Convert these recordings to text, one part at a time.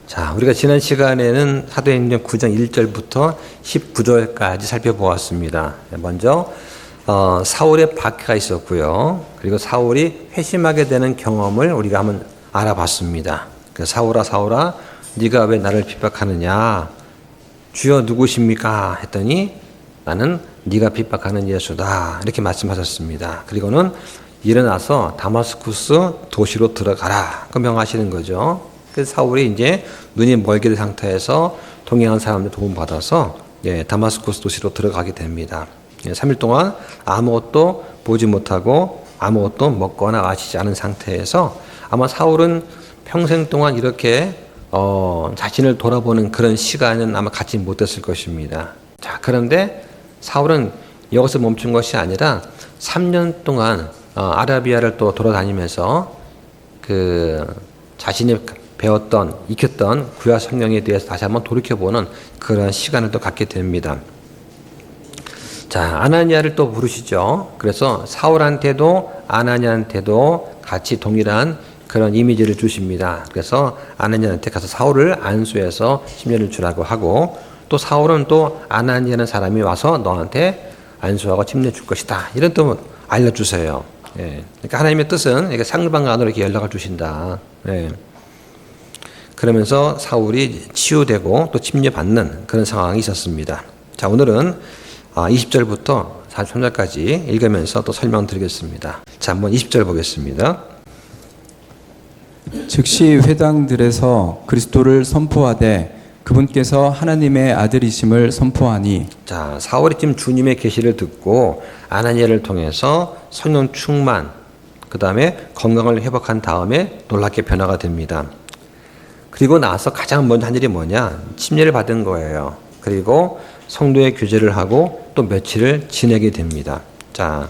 자, 우리가 지난 시간에는 사도행전 9장 1절부터 19절까지 살펴보았습니다. 먼저 사울의 박해가 있었고요. 그리고 사울이 회심하게 되는 경험을 우리가 한번 알아봤습니다. 사울아 사울아 네가 왜 나를 핍박하느냐, 주여 누구십니까 했더니 나는 네가 핍박하는 예수다 이렇게 말씀하셨습니다. 그리고는 일어나서 다마스쿠스 도시로 들어가라 그 명하시는 거죠. 그래서 사울이 이제 눈이 멀게 된 상태에서 동행한 사람들 도움 받아서 다마스쿠스 도시로 들어가게 됩니다. 3일 동안 아무것도 보지 못하고 아무것도 먹거나 마시지 않은 상태에서 아마 사울은 평생 동안 이렇게 자신을 돌아보는 그런 시간은 아마 갖지 못했을 것입니다. 자, 그런데 사울은 여기서 멈춘 것이 아니라 3년 동안 아라비아를 또 돌아다니면서 자신이 배웠던, 익혔던 구약 성경에 대해서 다시 한번 돌이켜보는 그런 시간을 또 갖게 됩니다. 자, 아나니아를 또 부르시죠. 그래서 사울한테도 아나니아한테도 같이 동일한 그런 이미지를 주십니다. 그래서 아나니아한테 가서 사울을 안수해서 심려를 주라고 하고, 또 사울은 또 아나니아라는 사람이 와서 너한테 안수하고 침례 줄 것이다. 이런 또 알려주세요. 그러니까 하나님의 뜻은 이렇게 상대방 안으로 이렇게 연락을 주신다. 그러면서 사울이 치유되고 또 침례받는 그런 상황이 있었습니다. 자, 오늘은 20절부터 43절까지 읽으면서 또 설명드리겠습니다. 자, 한번 20절 보겠습니다. 즉시 회당들에서 그리스도를 선포하되 그분께서 하나님의 아들이심을 선포하니. 자, 사울이 지금 주님의 계시를 듣고 아나니아를 통해서 성령 충만, 그 다음에 건강을 회복한 다음에 놀랍게 변화가 됩니다. 그리고 나서 가장 먼저 한 일이 뭐냐? 침례를 받은 거예요. 그리고 성도의 교제를 하고 또 며칠을 지내게 됩니다. 자,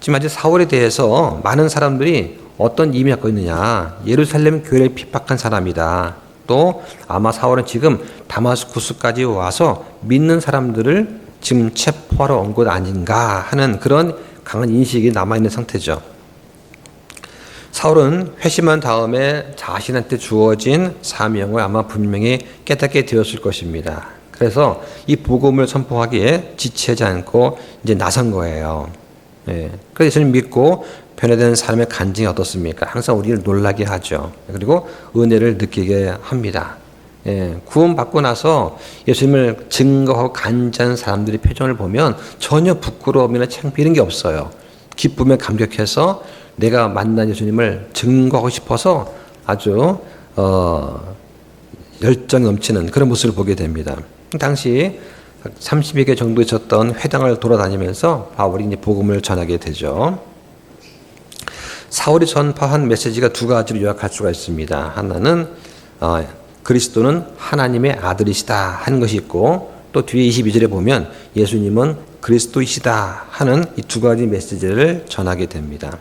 지금 아직 사울에 대해서 많은 사람들이 어떤 이미를 갖고 있느냐? 예루살렘 교회를 핍박한 사람이다. 또 아마 사울은 지금 다마스쿠스까지 와서 믿는 사람들을 지금 체포하러 온 것 아닌가 하는 그런 강한 인식이 남아있는 상태죠. 사울은 회심한 다음에 자신한테 주어진 사명을 아마 분명히 깨닫게 되었을 것입니다. 그래서 이 복음을 선포하기에 지체하지 않고 이제 나선 거예요. 그래서 예수님 믿고 변화된 사람의 간증이 어떻습니까? 항상 우리를 놀라게 하죠. 그리고 은혜를 느끼게 합니다. 구원받고 나서 예수님을 증거하고 간증한 사람들의 표정을 보면 전혀 부끄러움이나 창피 이런 게 없어요. 기쁨에 감격해서 내가 만난 예수님을 증거하고 싶어서 아주 열정 넘치는 그런 모습을 보게 됩니다. 당시 30여 개 정도 있었던 회당을 돌아다니면서 바울이 이제 복음을 전하게 되죠. 사울이 전파한 메시지가 두 가지로 요약할 수가 있습니다. 하나는 그리스도는 하나님의 아들이시다 하는 것이 있고, 또 뒤에 22절에 보면 예수님은 그리스도이시다 하는 이 두 가지 메시지를 전하게 됩니다.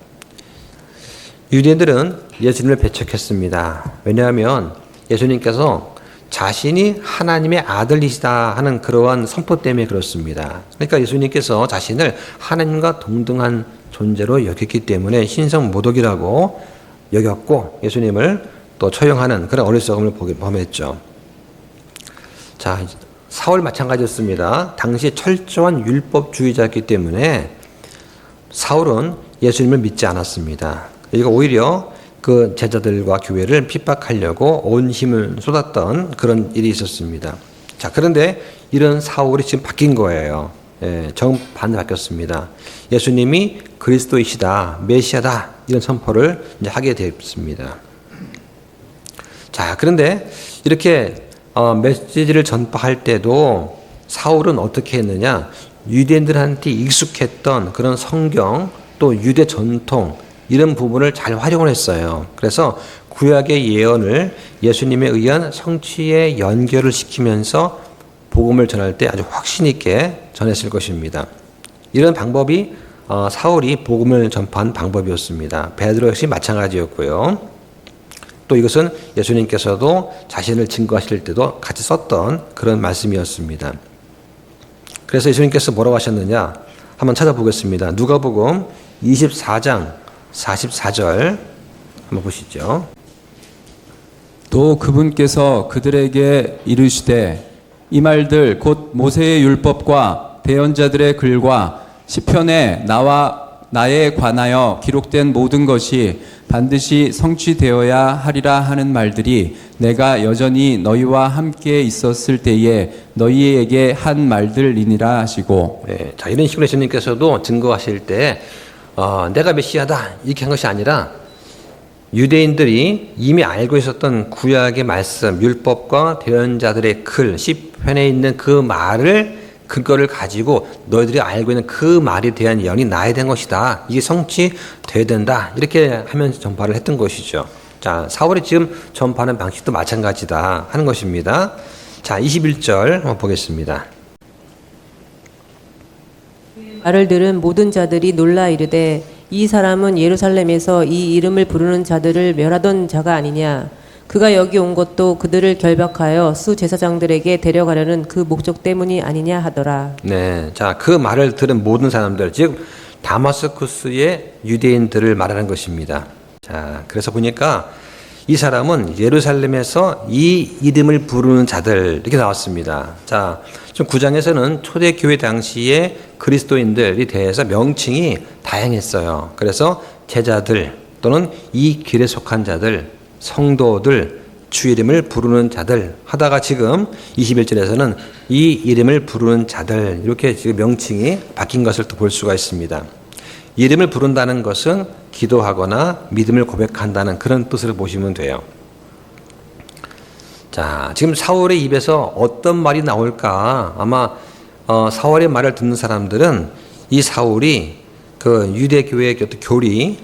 유대인들은 예수님을 배척했습니다. 왜냐하면 예수님께서 자신이 하나님의 아들이시다 하는 그러한 선포 때문에 그렇습니다. 그러니까 예수님께서 자신을 하나님과 동등한 존재로 여겼기 때문에 신성모독이라고 여겼고 예수님을 또 처형하는 그런 어리석음을 범했죠. 자, 사울 마찬가지였습니다. 당시 철저한 율법주의자였기 때문에 사울은 예수님을 믿지 않았습니다. 그리고 오히려 그 제자들과 교회를 핍박하려고 온 힘을 쏟았던 그런 일이 있었습니다. 자, 그런데 이런 사울이 지금 바뀐 거예요. 정반대 바뀌었습니다. 예수님이 그리스도이시다, 메시아다 이런 선포를 이제 하게 됐습니다. 자, 그런데 이렇게 메시지를 전파할 때도 사울은 어떻게 했느냐? 유대인들한테 익숙했던 그런 성경 또 유대 전통 이런 부분을 잘 활용을 했어요. 그래서 구약의 예언을 예수님에 의한 성취에 연결을 시키면서 복음을 전할 때 아주 확신 있게 전했을 것입니다. 이런 방법이 사울이 복음을 전파한 방법이었습니다. 베드로 역시 마찬가지였고요. 또 이것은 예수님께서도 자신을 증거하실 때도 같이 썼던 그런 말씀이었습니다. 그래서 예수님께서 뭐라고 하셨느냐? 한번 찾아보겠습니다. 누가복음 24장 44절 한번 보시죠. 또 그분께서 그들에게 이르시되 이 말들 곧 모세의 율법과 대언자들의 글과 시편에 나에 관하여 기록된 모든 것이 반드시 성취되어야 하리라 하는 말들이 내가 여전히 너희와 함께 있었을 때에 너희에게 한 말들이니라 하시고. 네, 자, 이런 식으로 예수님께서도 증거하실 때 내가 메시아다 이렇게 한 것이 아니라 유대인들이 이미 알고 있었던 구약의 말씀, 율법과 대언자들의 글, 시편에 있는 그 말을 근거를 가지고 너희들이 알고 있는 그 말에 대한 예언이 나에 대한 것이다. 이게 성취돼야 된다. 이렇게 하면서 전파를 했던 것이죠. 자, 사울이 지금 전파하는 방식도 마찬가지다 하는 것입니다. 자, 21절 한번 보겠습니다. 말을 들은 모든 자들이 놀라 이르되 이 사람은 예루살렘에서 이 이름을 부르는 자들을 멸하던 자가 아니냐. 그가 여기 온 것도 그들을 결박하여 수제사장들에게 데려가려는 그 목적 때문이 아니냐 하더라. 네, 자, 그 말을 들은 모든 사람들, 즉 다마스쿠스의 유대인들을 말하는 것입니다. 자, 그래서 보니까 이 사람은 예루살렘에서 이 이름을 부르는 자들 이렇게 나왔습니다. 자, 좀 9장에서는 초대교회 당시에 그리스도인들에 대해서 명칭이 다양했어요. 그래서 제자들 또는 이 길에 속한 자들, 성도들, 주 이름을 부르는 자들 하다가 지금 21절에서는 이 이름을 부르는 자들 이렇게 지금 명칭이 바뀐 것을 또 볼 수가 있습니다. 이름을 부른다는 것은 기도하거나 믿음을 고백한다는 그런 뜻으로 보시면 돼요. 자, 지금 사울의 입에서 어떤 말이 나올까? 아마 사울의 말을 듣는 사람들은 이 사울이 그 유대교회의 어떤 교리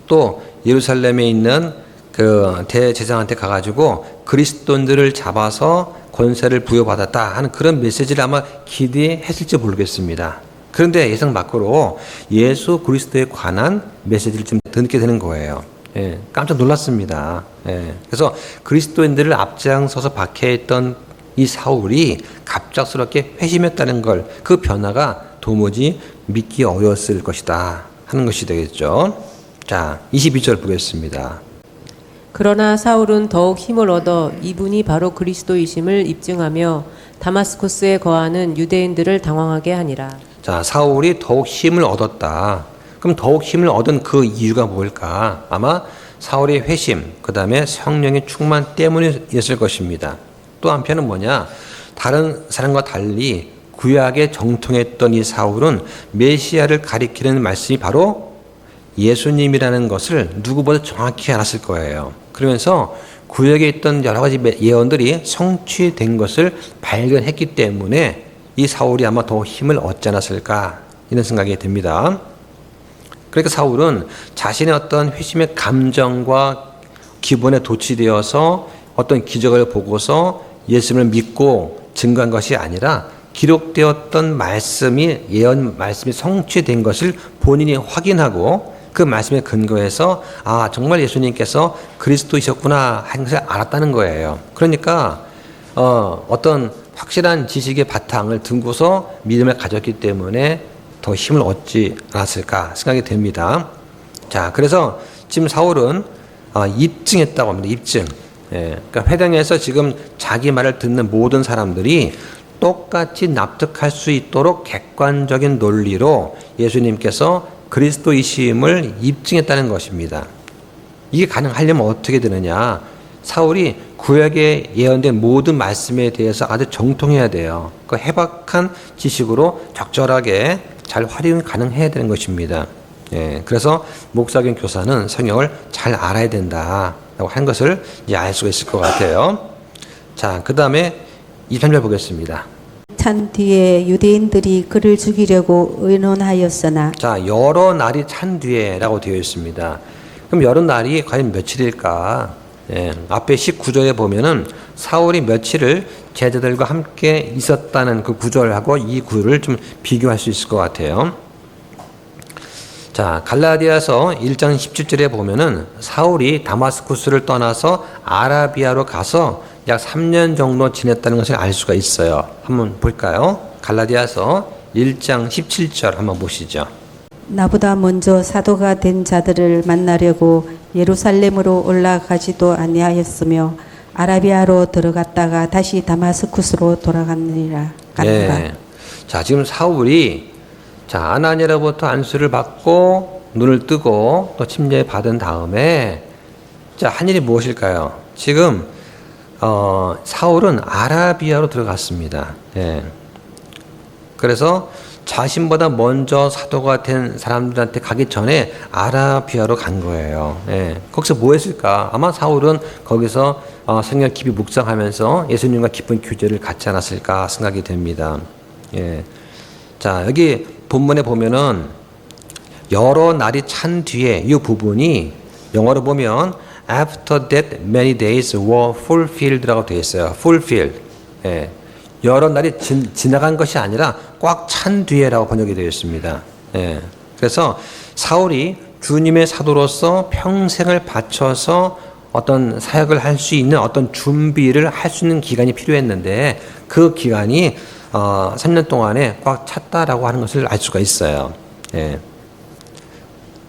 또 예루살렘에 있는 그 대제사장한테 가가지고 그리스도인들을 잡아서 권세를 부여받았다 하는 그런 메시지를 아마 기대했을지 모르겠습니다. 그런데 예상 밖으로 예수 그리스도에 관한 메시지를 좀 듣게 되는 거예요. 예, 깜짝 놀랐습니다. 예, 그래서 그리스도인들을 앞장서서 박해했던 이 사울이 갑작스럽게 회심했다는 걸, 그 변화가 도무지 믿기 어려웠을 것이다 하는 것이 되겠죠. 자, 22절 보겠습니다. 그러나 사울은 더욱 힘을 얻어 이분이 바로 그리스도이심을 입증하며 다마스쿠스에 거하는 유대인들을 당황하게 하니라. 자, 사울이 더욱 힘을 얻었다. 그럼 더욱 힘을 얻은 그 이유가 뭘까? 아마 사울의 회심, 그 다음에 성령의 충만 때문이었을 것입니다. 또 한편은 뭐냐? 다른 사람과 달리 구약에 정통했던 이 사울은 메시아를 가리키는 말씀이 바로 예수님이라는 것을 누구보다 정확히 알았을 거예요. 그러면서 구약에 있던 여러 가지 예언들이 성취된 것을 발견했기 때문에 이 사울이 아마 더 힘을 얻지 않았을까 이런 생각이 듭니다. 그러니까 사울은 자신의 어떤 회심의 감정과 기본에 도취되어서 어떤 기적을 보고서 예수님을 믿고 증거한 것이 아니라 기록되었던 말씀이 예언 말씀이 성취된 것을 본인이 확인하고 그 말씀에 근거해서 아 정말 예수님께서 그리스도이셨구나 하는 것을 알았다는 거예요. 그러니까 어떤 확실한 지식의 바탕을 두고서 믿음을 가졌기 때문에 더 힘을 얻지 않았을까 생각이 됩니다. 자, 그래서 지금 사울은 입증했다고 합니다. 입증. 예, 그러니까 회당에서 지금 자기 말을 듣는 모든 사람들이 똑같이 납득할 수 있도록 객관적인 논리로 예수님께서 그리스도이심을 입증했다는 것입니다. 이게 가능하려면 어떻게 되느냐? 사울이 구약에 예언된 모든 말씀에 대해서 아주 정통해야 돼요. 그 해박한 지식으로 적절하게 잘 활용이 가능해야 되는 것입니다. 예, 그래서 목사경 교사는 성경을 잘 알아야 된다라고 하는 것을 이제 알 수가 있을 것 같아요. 자, 그 다음에 23절 보겠습니다. 찬 뒤에 유대인들이 그를 죽이려고 의논하였으나. 자, 여러 날이 찬 뒤에라고 되어 있습니다. 그럼 여러 날이 과연 며칠일까? 예, 앞에 19절에 보면은 사울이 며칠을 제자들과 함께 있었다는 그 구절하고 이 구절을 좀 비교할 수 있을 것 같아요. 자, 갈라디아서 1장 17절에 보면은 사울이 다마스쿠스를 떠나서 아라비아로 가서 약 3년 정도 지냈다는 것을 알 수가 있어요. 한번 볼까요? 갈라디아서 1장 17절 한번 보시죠. 나보다 먼저 사도가 된 자들을 만나려고 예루살렘으로 올라가지도 아니하였으며 아라비아로 들어갔다가 다시 다마스쿠스로 돌아갔느니라. 갔노라. 예. 자, 지금 사울이 자, 아나니아로부터 안수를 받고 눈을 뜨고 또 침례 받은 다음에 자, 한 일이 무엇일까요? 지금 사울은 아라비아로 들어갔습니다. 예. 그래서 자신보다 먼저 사도가 된 사람들한테 가기 전에 아라비아로 간 거예요. 예. 거기서 뭐 했을까? 아마 사울은 거기서 성경 깊이 묵상하면서 예수님과 깊은 교제를 갖지 않았을까 생각이 됩니다. 예. 자, 여기 본문에 보면은 여러 날이 찬 뒤에 이 부분이 영어로 보면 after that many days were fulfilled라고 되어 있어요. fulfilled. 예. 여러 날이 지나간 것이 아니라 꽉 찬 뒤에라고 번역이 되어 있습니다. 예. 그래서 사울이 주님의 사도로서 평생을 바쳐서 어떤 사역을 할 수 있는 어떤 준비를 할 수 있는 기간이 필요했는데 그 기간이 3년 동안에 꽉 찼다라고 하는 것을 알 수가 있어요. 예.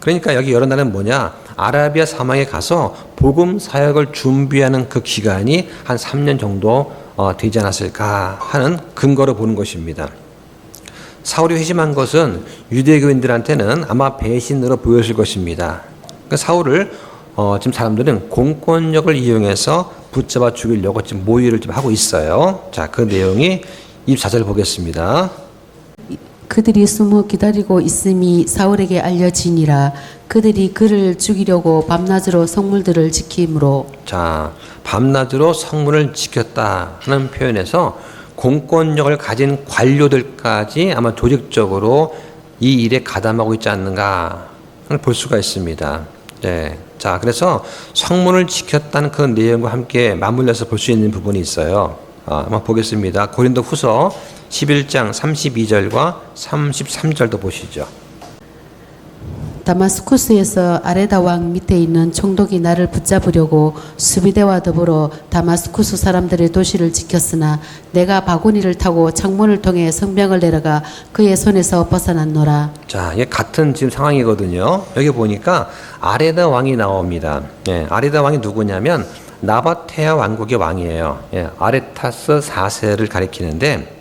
그러니까 여기 여러 날은 뭐냐? 아라비아 사막에 가서 복음 사역을 준비하는 그 기간이 한 3년 정도 되지 않았을까 하는 근거로 보는 것입니다. 사울이 회심한 것은 유대교인들한테는 아마 배신으로 보였을 것입니다. 그러니까 사울을 지금 사람들은 공권력을 이용해서 붙잡아 죽이려고 지금 모의를 좀 하고 있어요. 자, 그 내용이 24절 보겠습니다. 그들이 숨어 기다리고 있음이 사울에게 알려지니라. 그들이 그를 죽이려고 밤낮으로 성물들을 지키므로. 자, 밤낮으로 성문을 지켰다 하는 표현에서 공권력을 가진 관료들까지 아마 조직적으로 이 일에 가담하고 있지 않는가 볼 수가 있습니다. 네. 자, 그래서 성문을 지켰다는 그 내용과 함께 맞물려서 볼 수 있는 부분이 있어요. 한번 보겠습니다. 고린도 후서 11장 32절과 33절도 보시죠. 다마스쿠스에서 아레다 왕 밑에 있는 총독이 나를 붙잡으려고 수비대와 더불어 다마스쿠스 사람들의 도시를 지켰으나 내가 바구니를 타고 창문을 통해 성벽을 내려가 그의 손에서 벗어났노라. 자, 이게 같은 지금 상황이거든요. 여기 보니까 아레다 왕이 나옵니다. 예, 아레다 왕이 누구냐면 나바테아 왕국의 왕이에요. 예, 아레타스 4세를 가리키는데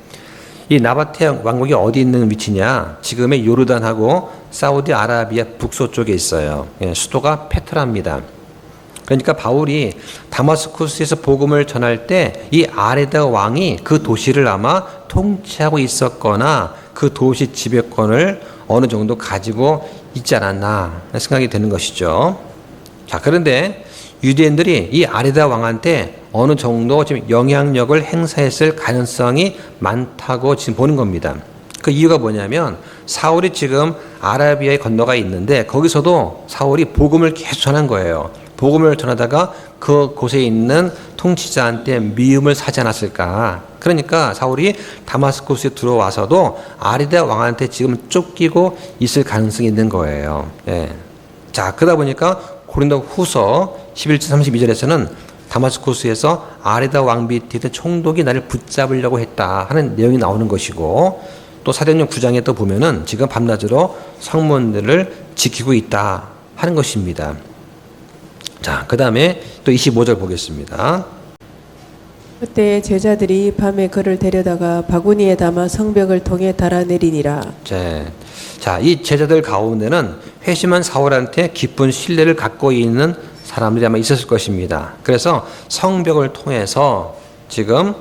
이 나바테아 왕국이 어디 있는 위치냐? 지금의 요르단하고 사우디아라비아 북서쪽에 있어요. 예, 수도가 페트라입니다. 그러니까 바울이 다마스쿠스에서 복음을 전할 때 이 아레다 왕이 그 도시를 아마 통치하고 있었거나 그 도시 지배권을 어느 정도 가지고 있지 않았나 생각이 되는 것이죠. 자, 그런데 유대인들이 이 아레다 왕한테 어느 정도 지금 영향력을 행사했을 가능성이 많다고 지금 보는 겁니다. 그 이유가 뭐냐면 사울이 지금 아라비아에 건너가 있는데 거기서도 사울이 복음을 계속 전한 거예요. 복음을 전하다가 그 곳에 있는 통치자한테 미움을 사지 않았을까. 그러니까 사울이 다마스쿠스에 들어와서도 아레다 왕한테 지금 쫓기고 있을 가능성이 있는 거예요. 예. 자, 그러다 보니까 고린도 후서 11장 32절에서는 다마스쿠스에서 아레다 왕 밑에 있던 총독이 나를 붙잡으려고 했다 하는 내용이 나오는 것이고 또 사도행전 9장에 또 보면은 지금 밤낮으로 성문들을 지키고 있다 하는 것입니다. 자, 그 다음에 또 25절 보겠습니다. 그때 제자들이 밤에 그를 데려다가 바구니에 담아 성벽을 통해 달아내리니라. 자, 이 제자들 가운데는 회심한 사울한테 깊은 신뢰를 갖고 있는 사람들이 아마 있었을 것입니다. 그래서 성벽을 통해서 지금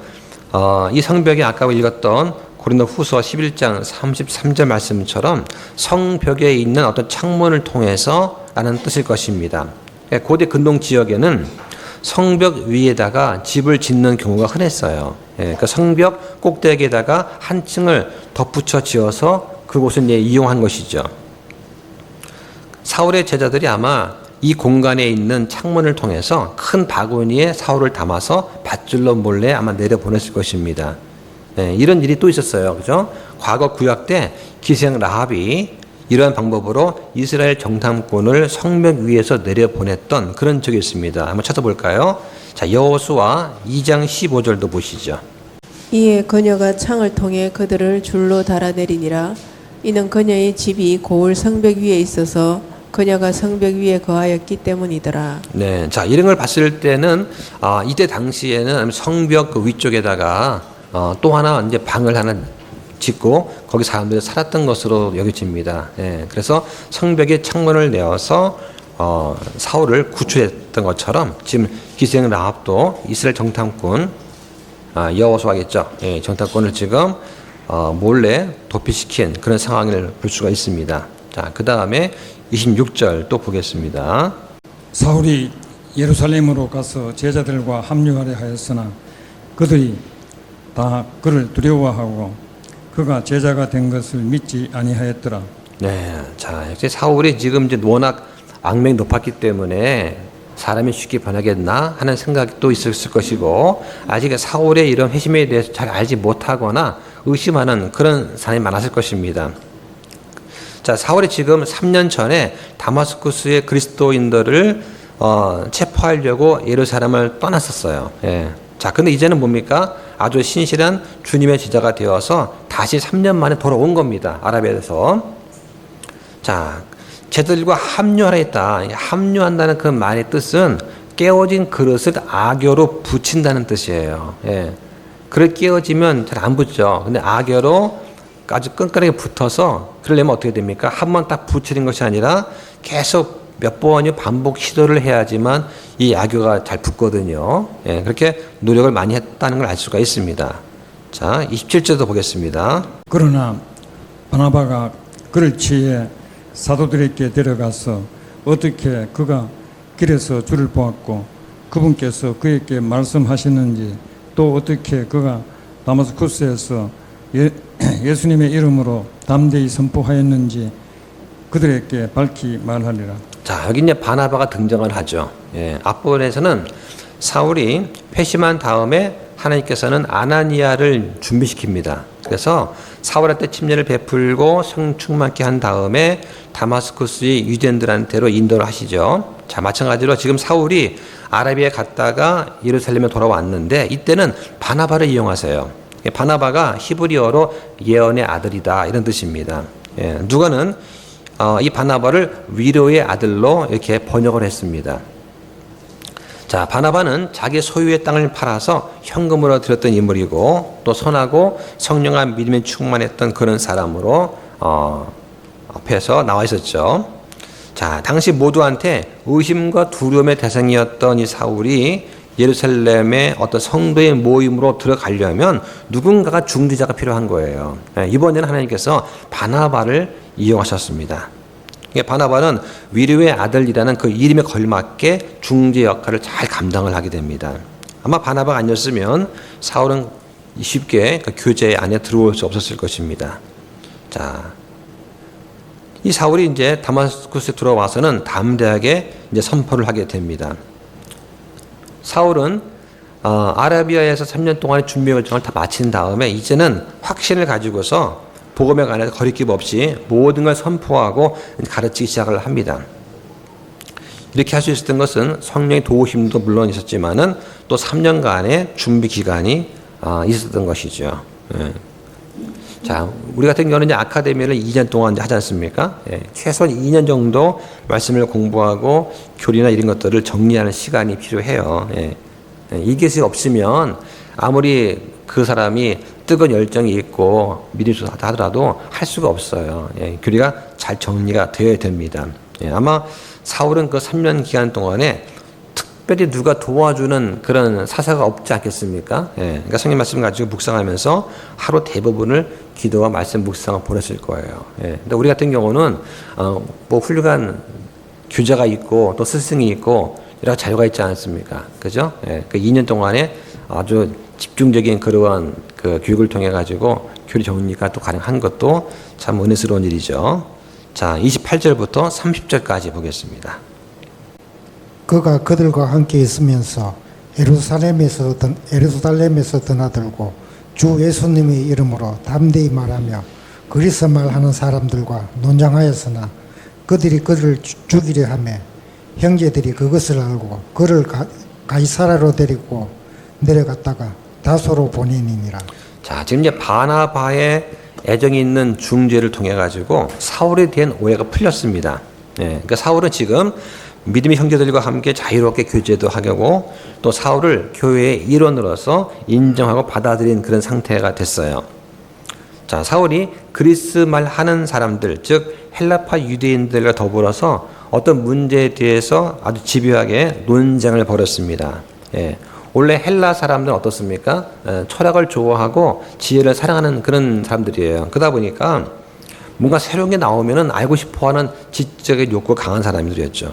이 성벽이 아까 읽었던 고린도 후서 11장 33절 말씀처럼 성벽에 있는 어떤 창문을 통해서 라는 뜻일 것입니다. 고대 근동 지역에는 성벽 위에다가 집을 짓는 경우가 흔했어요. 그 성벽 꼭대기에다가 한 층을 덧붙여 지어서 그곳을 이용한 것이죠. 사울의 제자들이 아마 이 공간에 있는 창문을 통해서 큰 바구니에 사울을 담아서 밧줄로 몰래 아마 내려보냈을 것입니다. 이런 일이 또 있었어요. 그죠? 과거 구약 때 기생 라합이 이러한 방법으로 이스라엘 정탐꾼을 성벽 위에서 내려보냈던 그런 적이 있습니다. 한번 찾아볼까요? 자, 여호수아 2장 15절도 보시죠. 이에 그녀가 창을 통해 그들을 줄로 달아내리니라. 이는 그녀의 집이 고을 성벽 위에 있어서 그녀가 성벽 위에 거하였기 때문이더라. 네, 자 이런 걸 봤을 때는 이때 당시에는 성벽 그 위쪽에다가 또 하나 이제 방을 하나 짓고 거기 사람들이 살았던 것으로 여겨집니다. 예, 그래서 성벽에 창문을 내어서 사울을 구출했던 것처럼 지금 기생 라합도 이스라엘 정탐꾼 여호수아겠죠. 예, 정탐꾼을 지금 몰래 도피시킨 그런 상황을 볼 수가 있습니다. 자, 그 다음에 26절 또 보겠습니다. 사울이 예루살렘으로 가서 제자들과 합류하려 하였으나 그들이 다 그를 두려워하고 그가 제자가 된 것을 믿지 아니하였더라. 네, 자 역시 사울이 지금 이제 워낙 악명이 높았기 때문에 사람이 쉽게 변하겠나 하는 생각도 있었을 것이고 아직 사울의 이런 회심에 대해서 잘 알지 못하거나 의심하는 그런 사람이 많았을 것입니다. 자, 사울이 지금 3년 전에 다마스쿠스의 그리스도인들을 체포하려고 예루살렘을 떠났었어요. 예. 자, 근데 이제는 뭡니까? 아주 신실한 주님의 제자가 되어서 다시 3년 만에 돌아온 겁니다. 아라비아에서. 자, 제자들과 합류하라 했다. 합류한다는 그 말의 뜻은 깨어진 그릇을 악여로 붙인다는 뜻이에요. 예. 그릇 깨어지면 잘 안 붙죠. 근데 악여로 아주 끈끈하게 붙어서 그러려면 어떻게 됩니까? 한 번 딱 붙이는 것이 아니라 계속 몇 번이 반복 시도를 해야지만 이 악여가 잘 붙거든요. 예, 그렇게 노력을 많이 했다는 걸 알 수가 있습니다. 자, 27절도 보겠습니다. 그러나 바나바가 그를 취해 사도들에게 데려가서 어떻게 그가 길에서 주를 보았고 그분께서 그에게 말씀하시는지 또 어떻게 그가 다마스쿠스에서 예수님의 이름으로 담대히 선포하였는지 그들에게 밝히 말하리라. 자, 여기 이제 바나바가 등장을 하죠. 예, 앞부분에서는 사울이 회심한 다음에 하나님께서는 아나니아를 준비시킵니다. 그래서 사울한테 침례를 베풀고 성충만케 한 다음에 다마스쿠스의 유대인들한테로 인도를 하시죠. 자, 마찬가지로 지금 사울이 아라비아에 갔다가 예루살렘에 돌아왔는데 이때는 바나바를 이용하세요. 바나바가 히브리어로 예언의 아들이다 이런 뜻입니다. 예, 누가는 이 바나바를 위로의 아들로 이렇게 번역을 했습니다. 자, 바나바는 자기 소유의 땅을 팔아서 현금으로 드렸던 인물이고 또 선하고 성령과 믿음에 충만했던 그런 사람으로 앞에서 나와 있었죠. 자, 당시 모두한테 의심과 두려움의 대상이었던 이 사울이 예루살렘의 어떤 성도의 모임으로 들어가려면 누군가가 중지자가 필요한 거예요. 이번에는 하나님께서 바나바를 이용하셨습니다. 바나바는 위로의 아들이라는 그 이름에 걸맞게 중재 역할을 잘 감당을 하게 됩니다. 아마 바나바가 아니었으면 사울은 쉽게 그 교제 안에 들어올 수 없었을 것입니다. 자, 이 사울이 이제 다마스쿠스에 들어와서는 담대하게 이제 선포를 하게 됩니다. 사울은 아라비아에서 3년 동안의 준비 과정을 다 마친 다음에 이제는 확신을 가지고서 복음에 관해서 거리낌 없이 모든 걸 선포하고 가르치기 시작을 합니다. 이렇게 할 수 있었던 것은 성령의 도우심도 물론 있었지만은 또 3년간의 준비 기간이 있었던 것이죠. 예. 자, 우리 같은 경우는 이제 아카데미를 2년 동안 하지 않습니까? 예. 최소한 2년 정도 말씀을 공부하고 교리나 이런 것들을 정리하는 시간이 필요해요. 예. 이것이 없으면 아무리 그 사람이 뜨거운 열정이 있고 믿음이 좋다 하더라도 할 수가 없어요. 예. 교리가 잘 정리가 되어야 됩니다. 예. 아마 사울은 그 3년 기간 동안에 특별히 누가 도와주는 그런 사사가 없지 않겠습니까? 예. 그러니까 성경 말씀 가지고 묵상하면서 하루 대부분을 기도와 말씀 묵상을 보냈을 거예요. 예. 근데 우리 같은 경우는 뭐 훌륭한 교자가 있고 또 스승이 있고 여러 자유가 있지 않습니까? 그죠? 예. 그 2년 동안에 아주 집중적인 그러한 그 교육을 통해 가지고 교리 정리가 또 가능한 것도 참 은혜스러운 일이죠. 자, 28절부터 30절까지 보겠습니다. 그가 그들과 함께 있으면서 예루살렘에서 드나들고 주 예수님의 이름으로 담대히 말하며 그리스 말하는 사람들과 논장하였으나 그들이 그를 죽이려 하며 형제들이 그것을 알고 그를 가이사라로 데리고 내려갔다가 다소로 보내니니라. 자, 지금 이제 바나바의 애정이 있는 중재를 통해 가지고 사울에 대한 오해가 풀렸습니다. 예, 그러니까 사울은 지금 믿음의 형제들과 함께 자유롭게 교제도 하고 또 사울을 교회의 일원으로서 인정하고 받아들인 그런 상태가 됐어요. 자, 사울이 그리스 말 하는 사람들, 즉 헬라파 유대인들과 더불어서 어떤 문제에 대해서 아주 집요하게 논쟁을 벌였습니다. 예. 원래 헬라 사람들은 어떻습니까? 철학을 좋아하고 지혜를 사랑하는 그런 사람들이에요. 그러다 보니까 뭔가 새로운 게 나오면은 알고 싶어하는 지적인 욕구가 강한 사람들이었죠.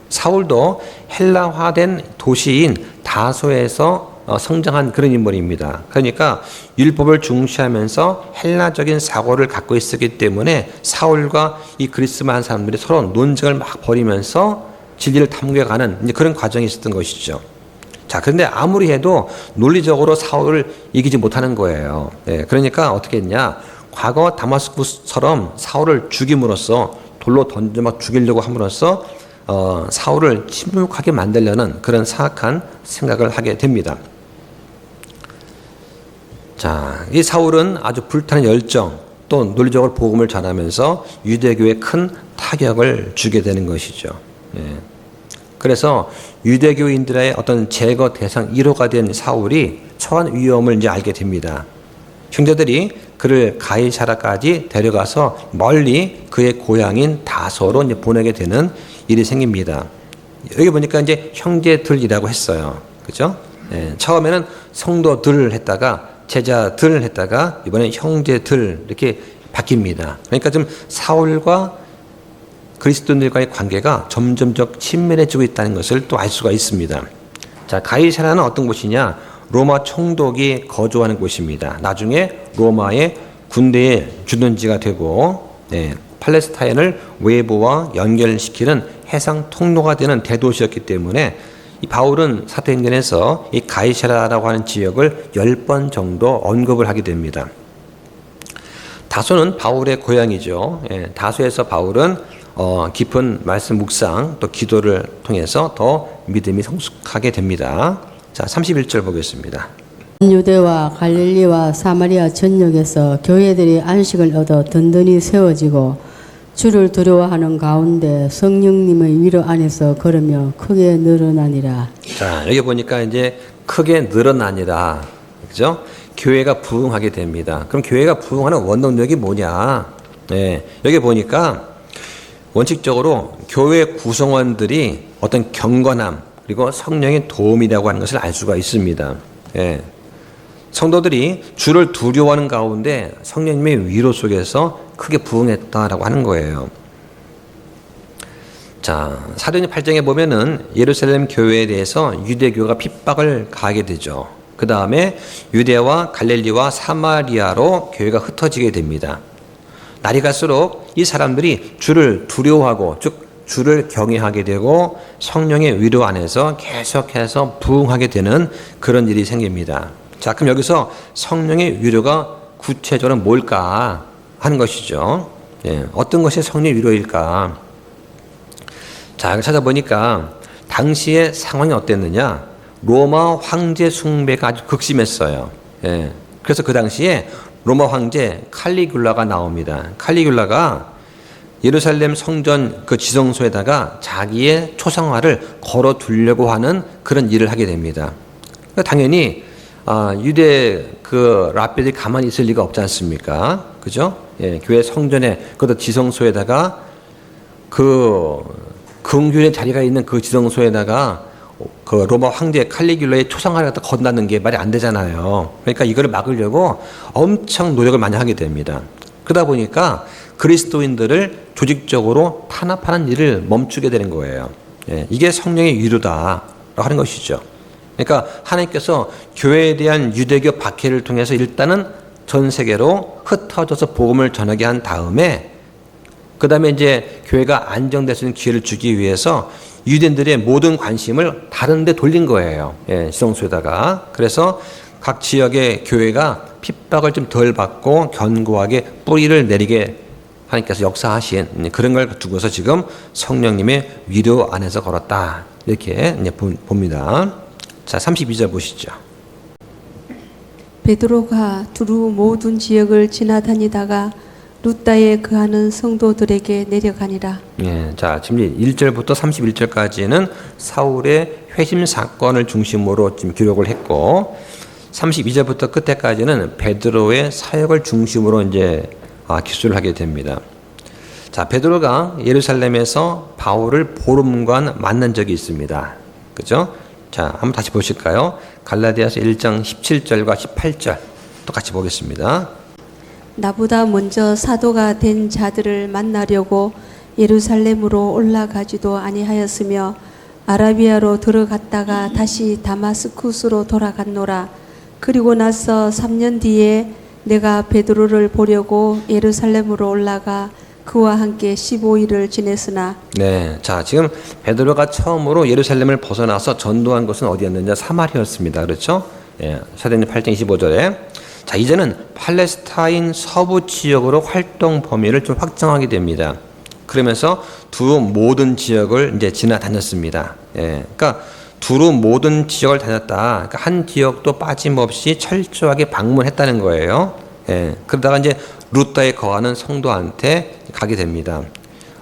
사울도 헬라화된 도시인 다소에서 성장한 그런 인물입니다. 그러니까 율법을 중시하면서 헬라적인 사고를 갖고 있었기 때문에 사울과 이 그리스만 사람들이 서로 논쟁을 막 벌이면서 진리를 탐구해가는 이제 그런 과정이 있었던 것이죠. 자, 그런데 아무리 해도 논리적으로 사울을 이기지 못하는 거예요. 예, 그러니까 어떻게 했냐? 과거 다마스쿠스처럼 사울을 죽임으로써 돌로 던져 막 죽이려고 함으로써 사울을 침묵하게 만들려는 그런 사악한 생각을 하게 됩니다. 자, 이 사울은 아주 불타는 열정 또 논리적으로 복음을 전하면서 유대교에 큰 타격을 주게 되는 것이죠. 예. 그래서 유대교인들의 어떤 제거 대상 1호가 된 사울이 처한 위험을 이제 알게 됩니다. 형제들이 그를 가이사라까지 데려가서 멀리 그의 고향인 다소로 이제 보내게 되는 일이 생깁니다. 여기 보니까 이제 형제들이라고 했어요. 그죠? 예, 처음에는 성도들 했다가 제자들 했다가 이번엔 형제들 이렇게 바뀝니다. 그러니까 좀 사울과 그리스도인들과의 관계가 점점적 친밀해지고 있다는 것을 또 알 수가 있습니다. 자, 가이사라는 어떤 곳이냐? 로마 총독이 거주하는 곳입니다. 나중에 로마의 군대의 주둔지가 되고 팔레스타인을 외부와 연결시키는 해상 통로가 되는 대도시였기 때문에 이 바울은 사도행전에서 이 가이사라라고 하는 지역을 10번 정도 언급을 하게 됩니다. 다소는 바울의 고향이죠. 다소에서 바울은 깊은 말씀 묵상 또 기도를 통해서 더 믿음이 성숙하게 됩니다. 자, 31절 보겠습니다. 유대와 갈릴리와 사마리아 전역에서 교회들이 안식을 얻어 든든히 세워지고 주를 두려워하는 가운데 성령님의 위로 안에서 걸으며 크게 늘어나니라. 자, 여기 보니까 이제 크게 늘어나니라. 그죠? 교회가 부흥하게 됩니다. 그럼 교회가 부흥하는 원동력이 뭐냐? 네, 여기 보니까 원칙적으로 교회 구성원들이 어떤 경건함 그리고 성령의 도움이라고 하는 것을 알 수가 있습니다. 예. 성도들이 주를 두려워하는 가운데 성령님의 위로 속에서 크게 부흥했다라고 하는 거예요. 자, 사도행전 8장에 보면은 예루살렘 교회에 대해서 유대교가 핍박을 가하게 되죠. 그 다음에 유대와 갈릴리와 사마리아로 교회가 흩어지게 됩니다. 날이 갈수록 이 사람들이 주를 두려워하고 즉 주를 경외하게 되고 성령의 위로 안에서 계속해서 부흥하게 되는 그런 일이 생깁니다. 자, 그럼 여기서 성령의 위로가 구체적으로 뭘까 하는 것이죠. 예, 어떤 것이 성령의 위로일까? 자, 찾아보니까 당시의 상황이 어땠느냐? 로마 황제 숭배가 아주 극심했어요. 예, 그래서 그 당시에 로마 황제 칼리굴라가 나옵니다. 칼리굴라가 예루살렘 성전 그 지성소에다가 자기의 초상화를 걸어 두려고 하는 그런 일을 하게 됩니다. 그러니까 당연히 유대 그 랍비들이 가만히 있을 리가 없지 않습니까? 그죠? 예, 교회 성전에 그것도 지성소에다가 그 긍휼의 자리가 있는 그 지성소에다가 그 로마 황제 칼리굴라의 초상화를 갖다 건다는 게 말이 안 되잖아요. 그러니까 이거를 막으려고 엄청 노력을 많이 하게 됩니다. 그러다 보니까 그리스도인들을 조직적으로 탄압하는 일을 멈추게 되는 거예요. 예, 이게 성령의 위로다라고 하는 것이죠. 그러니까 하나님께서 교회에 대한 유대교 박해를 통해서 일단은 전 세계로 흩어져서 복음을 전하게 한 다음에 그 다음에 이제 교회가 안정될 수 있는 기회를 주기 위해서 유대인들의 모든 관심을 다른 데 돌린 거예요. 예, 지성소에다가. 그래서 각 지역의 교회가 핍박을 좀 덜 받고 견고하게 뿌리를 내리게 하나님께서 역사하신 그런 걸 두고서 지금 성령님의 위로 안에서 걸었다. 이렇게 이제 봅니다. 자, 32절 보시죠. 베드로가 두루 모든 지역을 지나다니다가 루다에 거하는 성도들에게 내려가니라. 예, 자, 지금 1절부터 31절까지는 사울의 회심 사건을 중심으로 지금 기록을 했고, 32절부터 끝에까지는 베드로의 사역을 중심으로 이제 기술을 하게 됩니다. 자, 베드로가 예루살렘에서 바울을 보름간 만난 적이 있습니다. 그죠? 자, 한번 다시 보실까요? 갈라디아서 1장 17절과 18절 똑같이 보겠습니다. 나보다 먼저 사도가 된 자들을 만나려고 예루살렘으로 올라가지도 아니하였으며 아라비아로 들어갔다가 다시 다마스쿠스로 돌아갔노라. 그리고 나서 3년 뒤에 내가 베드로를 보려고 예루살렘으로 올라가 그와 함께 15일을 지냈으나. 네, 자, 지금 베드로가 처음으로 예루살렘을 벗어나서 전도한 곳은 어디였느냐? 사마리아였습니다. 그렇죠? 예, 사도행전 8장 25절에. 자, 이제는 팔레스타인 서부 지역으로 활동 범위를 좀 확정하게 됩니다. 그러면서 두 모든 지역을 이제 지나다녔습니다. 예, 그러니까 두루 모든 지역을 다녔다. 그러니까 한 지역도 빠짐없이 철저하게 방문했다는 거예요. 예, 그러다가 이제 루다에 거하는 성도한테 가게 됩니다.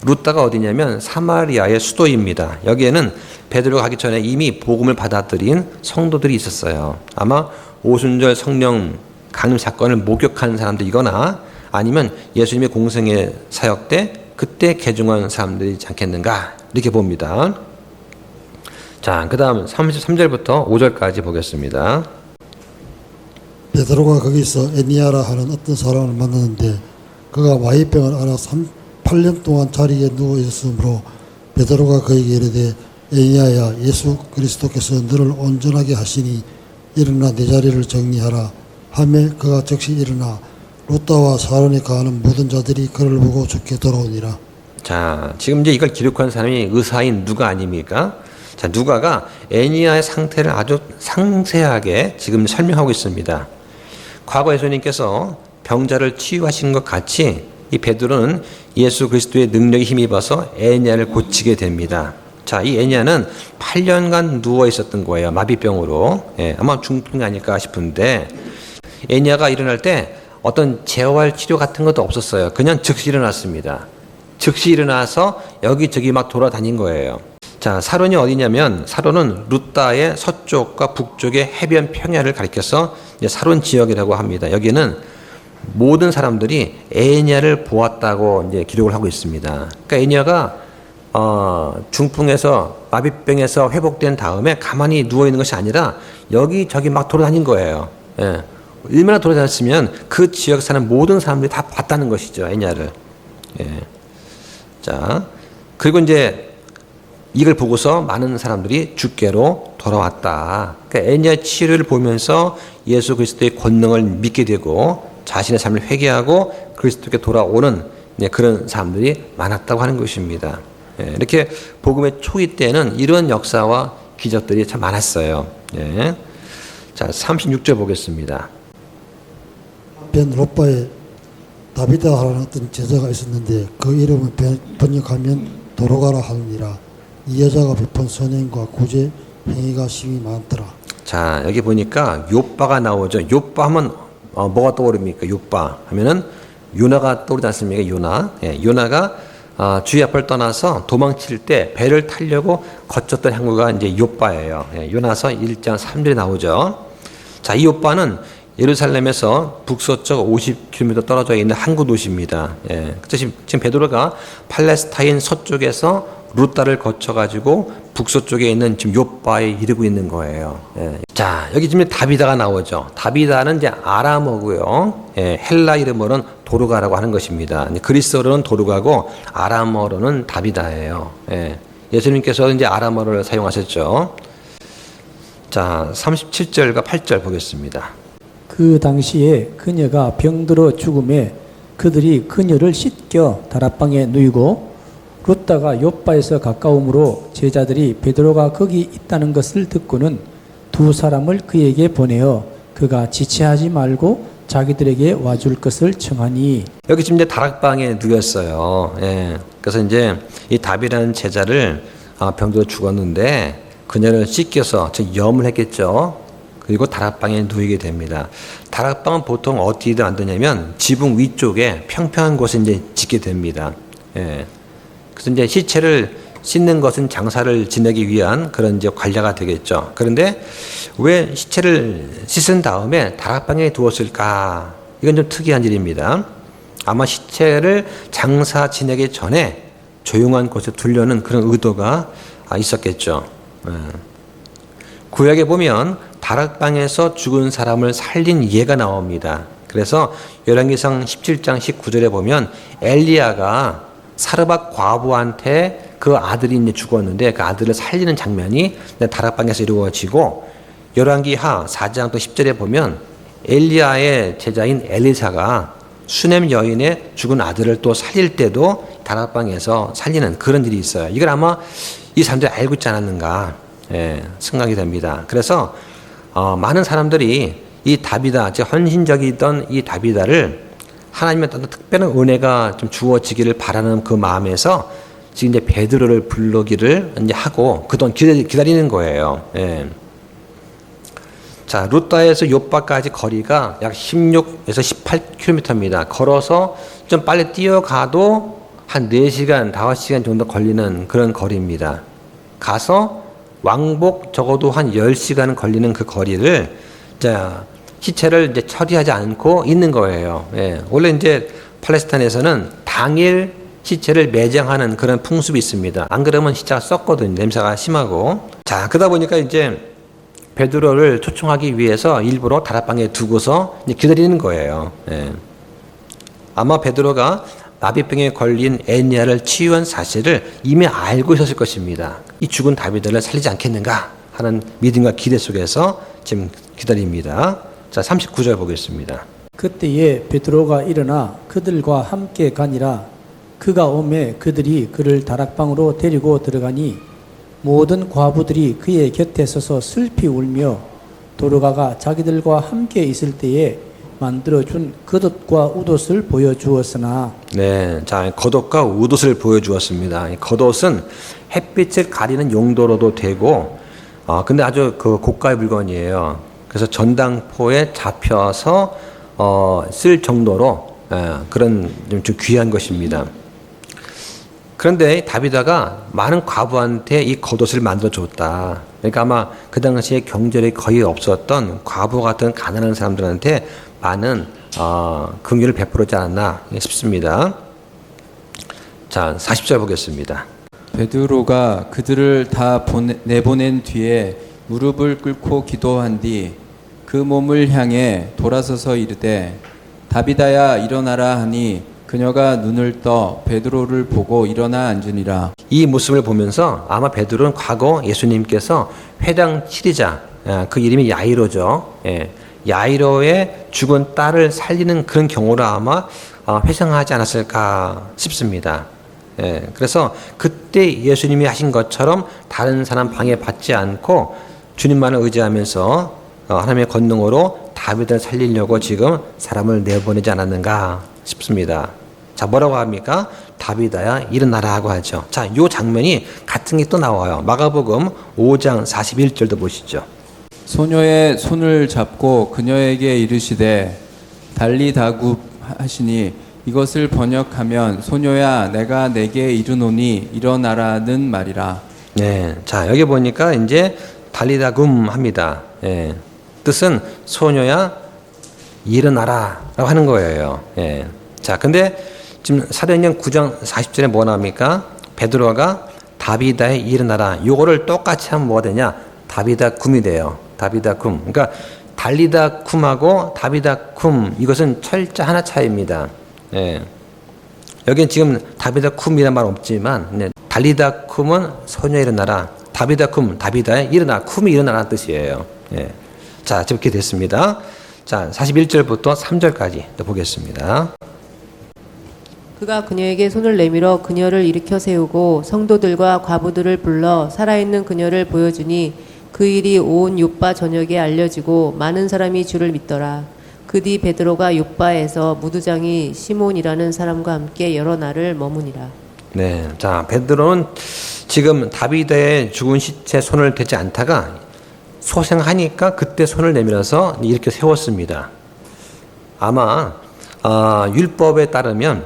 루다가 어디냐면 사마리아의 수도입니다. 여기에는 베드로가 가기 전에 이미 복음을 받아들인 성도들이 있었어요. 아마 오순절 성령 강림 사건을 목격한 사람들이거나 아니면 예수님의 공생의 사역 때 그때 개종한 사람들이지 않겠는가 이렇게 봅니다. 자, 그 다음 33절부터 5절까지 보겠습니다. 베드로가 거기서 에니아라 하는 어떤 사람을 만났는데 그가 와이병을 앓아 8년 동안 자리에 누워 있었으므로 베드로가 그에게 이르되 에니아야, 예수 그리스도께서 너를 온전하게 하시니 일어나 내 자리를 정리하라 하매 그가 즉시 일어나 루다와 사론에 가는 모든 자들이 그를 보고 좋게 돌아오니라. 자, 지금 이제 이걸 기록한 사람이 의사인 누가 아닙니까? 자, 누가가 에니아의 상태를 아주 상세하게 지금 설명하고 있습니다. 과거 예수님께서 병자를 치유하신 것 같이 이 베드로는 예수 그리스도의 능력에 힘입어서 에니아를 고치게 됩니다. 자, 이 에니아는 8년간 누워 있었던 거예요. 마비병으로. 예, 아마 중풍이 아닐까 싶은데 에니아가 일어날 때 어떤 재활 치료 같은 것도 없었어요. 그냥 즉시 일어났습니다. 즉시 일어나서 여기저기 막 돌아다닌 거예요. 자, 사론이 어디냐면 사론은 루다의 서쪽과 북쪽의 해변 평야를 가리켜서 이제 사론 지역이라고 합니다. 여기는 모든 사람들이 에니아를 보았다고 이제 기록을 하고 있습니다. 그러니까 에니아가 중풍에서 마비병에서 회복된 다음에 가만히 누워 있는 것이 아니라 여기저기 막 돌아다닌 거예요. 예. 얼마나 돌아다녔으면 그 지역 사는 모든 사람들이 다 봤다는 것이죠, 에니아를. 예. 자, 그리고 이제 이걸 보고서 많은 사람들이 주께로 돌아왔다. 그러니까 에니아 치료를 보면서 예수 그리스도의 권능을 믿게 되고 자신의 삶을 회개하고 그리스도께 돌아오는 그런 사람들이 많았다고 하는 것입니다. 예, 이렇게 복음의 초기 때는 이런 역사와 기적들이 참 많았어요. 예. 자, 36절 보겠습니다. 벤 로빠에 다비다 하는 어떤 제자가 있었는데 그 이름을 번역하면 도로가라 하느니라. 이 여자가 베푼 선행과 구제 행위가 심히 많더라. 자, 여기 보니까 욥바가 나오죠. 욥바 하면 뭐가 떠오릅니까? 욥바 하면은 요나가 떠오르지 않습니까? 요나. 예, 요나가 주의 앞을 떠나서 도망칠 때 배를 타려고 거쳤던 항구가 이제 욥바예요. 예, 요나서 1장 3절에 나오죠. 자, 이 욥바는 예루살렘에서 북서쪽 50km 떨어져 있는 항구 도시입니다. 예, 지금 베드로가 팔레스타인 서쪽에서 루다를 거쳐가지고 북서쪽에 있는 지금 욥바에 이르고 있는 거예요. 예. 자, 여기 지금 다비다가 나오죠. 다비다는 이제 아람어고요. 예, 헬라 이름으로는 도르가라고 하는 것입니다. 그리스어로는 도르가고 아람어로는 다비다예요. 예. 예수님께서 이제 아람어를 사용하셨죠. 자, 37절과 8절 보겠습니다. 그 당시에 그녀가 병들어 죽음에 그들이 그녀를 씻겨 다락방에 누이고 루다가 욥바에서 가까움으로 제자들이 베드로가 거기 있다는 것을 듣고는 두 사람을 그에게 보내어 그가 지체하지 말고 자기들에게 와줄 것을 청하니. 여기 지금 이제 다락방에 누웠어요. 예. 그래서 이제 이 다비라는 제자를 병들어 죽었는데 그녀를 씻겨서 즉 염을 했겠죠. 그리고 다락방에 누이게 됩니다. 다락방은 보통 어디다 만드냐면 지붕 위쪽에 평평한 곳에 이제 짓게 됩니다. 예. 그래서 이제 시체를 씻는 것은 장사를 지내기 위한 그런 이제 관례가 되겠죠. 그런데 왜 시체를 씻은 다음에 다락방에 두었을까? 이건 좀 특이한 일입니다. 아마 시체를 장사 지내기 전에 조용한 곳에 두려는 그런 의도가 있었겠죠. 예. 구약에 보면 다락방에서 죽은 사람을 살린 예가 나옵니다. 그래서 열왕기상 17장 19절에 보면 엘리야가 사르밧 과부한테 그 아들이 이제 죽었는데 그 아들을 살리는 장면이 다락방에서 이루어지고, 열왕기하 4장 또 10절에 보면 엘리야의 제자인 엘리사가 수넴 여인의 죽은 아들을 또 살릴 때도 다락방에서 살리는 그런 일이 있어요. 이걸 아마 이 사람들이 알고 있지 않았는가 생각이 됩니다. 그래서 많은 사람들이 이 다비다, 즉 헌신적이던 이 다비다를 하나님의 어떤 특별한 은혜가 좀 주어지기를 바라는 그 마음에서 지금 이제 베드로를 부르기를 이제 하고 그동안 기다리는 거예요. 예. 자, 루따에서 요바까지 거리가 약 16에서 18km입니다. 걸어서 좀 빨리 뛰어가도 한 4시간, 5시간 정도 걸리는 그런 거리입니다. 가서 왕복 적어도 한 10시간 걸리는 그 거리를 자, 시체를 이제 처리하지 않고 있는 거예요. 예. 원래 이제 팔레스타인에서는 당일 시체를 매장하는 그런 풍습이 있습니다. 안 그러면 시체가 썩거든요. 냄새가 심하고. 자, 그러다 보니까 이제 베드로를 초청하기 위해서 일부러 다락방에 두고서 이제 기다리는 거예요. 예. 아마 베드로가 나비병에 걸린 애니야를 치유한 사실을 이미 알고 있었을 것입니다. 이 죽은 다비드를 살리지 않겠는가 하는 믿음과 기대 속에서 지금 기다립니다. 자, 39절 보겠습니다. 그때에 베드로가 일어나 그들과 함께 가니라. 그가 오매 그들이 그를 다락방으로 데리고 들어가니 모든 과부들이 그의 곁에 서서 슬피 울며 도르가가 자기들과 함께 있을 때에 만들어준 겉옷과 웃옷을 보여주었으나. 네, 자, 겉옷과 웃옷을 보여주었습니다. 이 겉옷은 햇빛을 가리는 용도로도 되고, 근데 아주 그 고가의 물건이에요. 그래서 전당포에 잡혀서 쓸 정도로 그런 좀 귀한 것입니다. 그런데 다비다가 많은 과부한테 이 겉옷을 만들어 줬다. 그러니까 아마 그 당시에 경제력이 거의 없었던 과부 같은 가난한 사람들한테 많은 긍휼을 베풀었지 않았나 싶습니다. 자, 40절 보겠습니다. 베드로가 그들을 다 내보낸 뒤에 무릎을 꿇고 기도한 뒤 그 몸을 향해 돌아서서 이르되 다비다야 일어나라 하니 그녀가 눈을 떠 베드로를 보고 일어나 앉으니라. 이 모습을 보면서 아마 베드로는 과거 예수님께서 회당 치리자, 그 이름이 야이로죠. 야이로의 죽은 딸을 살리는 그런 경우를 아마 회상하지 않았을까 싶습니다. 그래서 그때 예수님이 하신 것처럼 다른 사람 방해받지 않고 주님만을 의지하면서 하나님의 권능으로 다윗을 살리려고 지금 사람을 내보내지 않았는가 싶습니다. 자, 뭐라고 합니까? 다비다야 일어나라 하고 하죠. 자, 요 장면이 같은 게 또 나와요. 마가복음 5장 41절도 보시죠. 소녀의 손을 잡고 그녀에게 이르시되 달리다굽 하시니 이것을 번역하면 소녀야 내가 내게 이르노니 일어나라는 말이라. 네, 자, 여기 보니까 이제 달리다굼 합니다. 뜻은 소녀야 일어나라 라고 하는 거예요. 자, 근데 지금 사도행전 9장 40절에 뭐 나옵니까? 베드로가 다비다에 일어나라. 요거를 똑같이 하면 뭐가 되냐? 다비다쿰이 돼요. 다비다쿰. 그러니까 달리다쿰하고 다비다쿰 이것은 철자 하나 차이입니다. 여기는 지금 다비다쿰이란 말 없지만 달리다쿰은 소녀 일어나라. 다비다쿰 다비다에 일어나. 쿰이 일어나라는 뜻이에요. 자, 이렇게 됐습니다. 자, 41절부터 3절까지 보겠습니다. 그가 그녀에게 손을 내밀어 그녀를 일으켜 세우고 성도들과 과부들을 불러 살아있는 그녀를 보여주니 그 일이 온 욥바 전역에 알려지고 많은 사람이 주를 믿더라. 그 뒤 베드로가 욥바에서 무두장이 시몬이라는 사람과 함께 여러 날을 머무니라. 네, 자, 베드로는 지금 다비다의 죽은 시체 손을 대지 않다가 소생하니까 그때 손을 내밀어서 이렇게 세웠습니다. 아마 율법에 따르면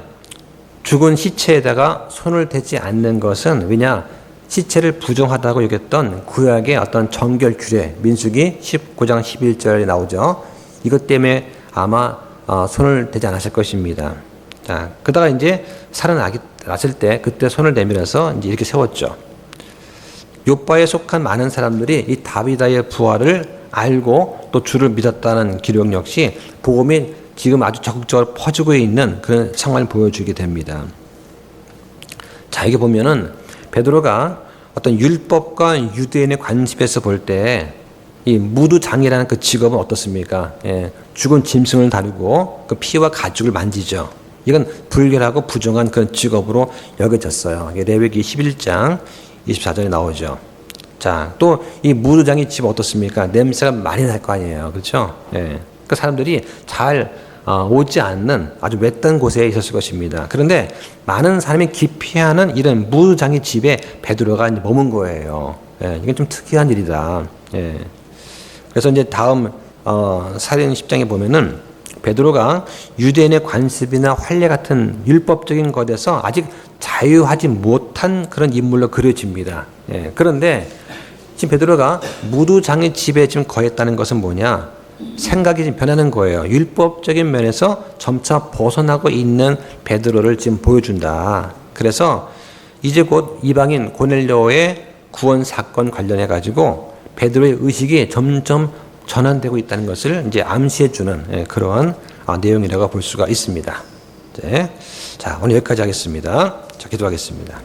죽은 시체에다가 손을 대지 않는 것은 왜냐? 시체를 부정하다고 여겼던 구약의 어떤 정결 규례, 민수기 19장 11절에 나오죠. 이것 때문에 아마 손을 대지 않았을 것입니다. 자, 그러다가 이제 살아나기 났을 때 그때 손을 내밀어서 이제 이렇게 세웠죠. 욥바에 속한 많은 사람들이 이 다비다의 부활을 알고 또 주를 믿었다는 기록 역시 복음이 지금 아주 적극적으로 퍼지고 있는 그런 상황을 보여주게 됩니다. 자, 이게 보면은 베드로가 어떤 율법과 유대인의 관습에서 볼 때 이 무두장이라는 그 직업은 어떻습니까? 예, 죽은 짐승을 다루고 그 피와 가죽을 만지죠. 이건 불결하고 부정한 그런 직업으로 여겨졌어요. 레위기 11장 24절에 나오죠. 자, 또 이 무두장의 집 어떻습니까? 냄새가 많이 날 거 아니에요. 그렇죠? 예. 그 사람들이 잘 오지 않는 아주 외딴 곳에 있었을 것입니다. 그런데 많은 사람이 기피하는 이런 무두장의 집에 베드로가 이제 머문 거예요. 예, 이건 좀 특이한 일이다. 예. 그래서 이제 다음 사도행 10장에 보면은 베드로가 유대인의 관습이나 환례 같은 율법적인 것에서 아직 자유하지 못한 그런 인물로 그려집니다. 예, 그런데 지금 베드로가 무두장의 집에 지금 거했다는 것은 뭐냐? 생각이 지금 변하는 거예요. 율법적인 면에서 점차 벗어나고 있는 베드로를 지금 보여준다. 그래서 이제 곧 이방인 고넬료의 구원 사건 관련해 가지고 베드로의 의식이 점점 전환되고 있다는 것을 이제 암시해 주는 그러한 내용이라고 볼 수가 있습니다. 네. 자, 오늘 여기까지 하겠습니다. 자, 기도하겠습니다.